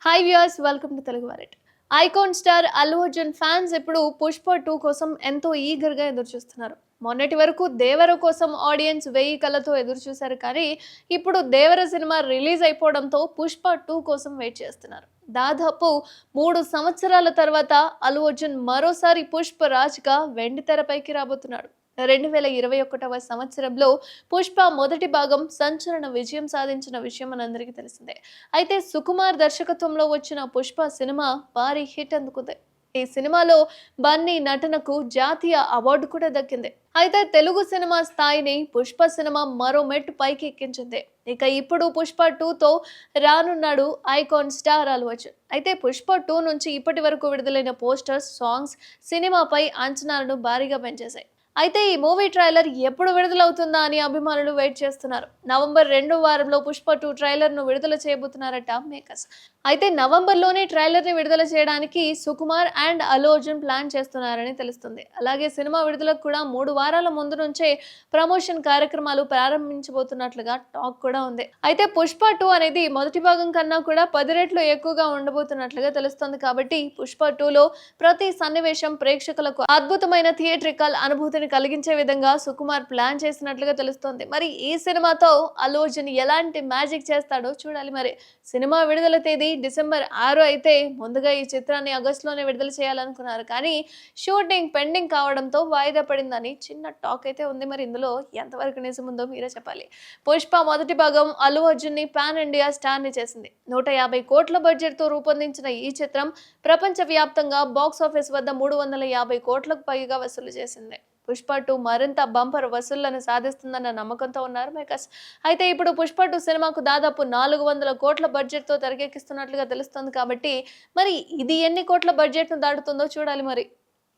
Hi viewers, welcome to Telugu వారెట్. Icon star Allu Arjun fans ఇప్పుడు పుష్ప 2 కోసం ఎంతో ఈగర్‌గా ఎదురుచూస్తున్నారు. మొన్నటి వరకు దేవర కోసం ఆడియన్స్ 1000 కళ్ళతో ఎదురుచూశారు, కానీ ఇప్పుడు దేవర సినిమా రిలీజ్ అయిపోవడంతో పుష్ప 2 కోసం వెయిట్ చేస్తున్నారు. దాదాపు 3 సంవత్సరాల తర్వాత అల్లు అర్జున్ మరోసారి పుష్పరాజ్‌గా వెండితెరపైకి రాబోతున్నాడు. 2021వ సంవత్సరంలో పుష్ప మొదటి భాగం సంచలన విజయం సాధించిన విషయం మనందరికీ తెలిసిందే. అయితే సుకుమార్ దర్శకత్వంలో వచ్చిన పుష్ప సినిమా భారీ హిట్ అందుకుంది. ఈ సినిమాలో బన్నీ నటనకు జాతీయ అవార్డు కూడా దక్కింది. అయితే తెలుగు సినిమా స్థాయిని పుష్ప సినిమా మరో మెట్టు పైకి ఎక్కించింది. ఇక ఇప్పుడు పుష్ప 2తో రానున్నాడు ఐకాన్ స్టార్ అల్లు అర్జున్. అయితే పుష్ప 2 నుంచి ఇప్పటి వరకు విడుదలైన పోస్టర్స్, సాంగ్స్ సినిమాపై అంచనాలను భారీగా పెంచేశాయి. అయితే ఈ మూవీ ట్రైలర్ ఎప్పుడు విడుదలవుతుందా అని అభిమానులు వెయిట్ చేస్తున్నారు. నవంబర్ 2వ వారంలో పుష్ప 2 ట్రైలర్ ను విడుదల చేయబోతున్నారట మేకర్స్. అయితే నవంబర్లోనే ట్రైలర్ ని విడుదల చేయడానికి సుకుమార్ అండ్ అల్లు అర్జున్ ప్లాన్ చేస్తున్నారని తెలుస్తుంది. అలాగే సినిమా విడుదలకు కూడా 3 వారాల ముందు నుంచే ప్రమోషన్ కార్యక్రమాలు ప్రారంభించబోతున్నట్లుగా టాక్ కూడా ఉంది. అయితే పుష్ప 2 అనేది మొదటి భాగం కన్నా కూడా 10 రెట్లు ఎక్కువగా ఉండబోతున్నట్లుగా తెలుస్తుంది. కాబట్టి పుష్ప 2లో ప్రతి సన్నివేశం ప్రేక్షకులకు అద్భుతమైన థియేట్రికల్ అనుభూతిని కలిగించే విధంగా సుకుమార్ ప్లాన్ చేసినట్లుగా తెలుస్తోంది. మరి ఈ సినిమాతో అల్లు అర్జున్ ఎలాంటి మ్యాజిక్ చేస్తాడో చూడాలి. మరి సినిమా విడుదల తేదీ డిసెంబర్ 6 అయితే ముందుగా ఈ చిత్రాన్ని ఆగస్టులోనే విడుదల చేయాలనుకున్నారు, కానీ షూటింగ్ పెండింగ్ కావడంతో వాయిదా పడిందని చిన్న టాక్ అయితే ఉంది. మరి ఇందులో ఎంతవరకు నిజం ఉందో మీరే చెప్పాలి. పుష్ప మొదటి భాగం అల్లు అర్జున్ ని పాన్ ఇండియా స్టార్ ని చేసింది. 150 కోట్ల బడ్జెట్ తో రూపొందించిన ఈ చిత్రం ప్రపంచ వ్యాప్తంగా బాక్స్ ఆఫీస్ వద్ద 350 కోట్లకు పైగా వసూలు చేసింది. పుష్ప 2 మరింత బంపర్ వసూళ్లను సాధిస్తుందన్న నమ్మకంతో ఉన్నారు మేకర్స్. అయితే ఇప్పుడు పుష్ప 2 సినిమాకు దాదాపు 400 కోట్ల బడ్జెట్ తో తెరకెక్కిస్తున్నట్లుగా తెలుస్తోంది. కాబట్టి మరి ఇది ఎన్ని కోట్ల బడ్జెట్ ను దాటుతుందో చూడాలి మరి.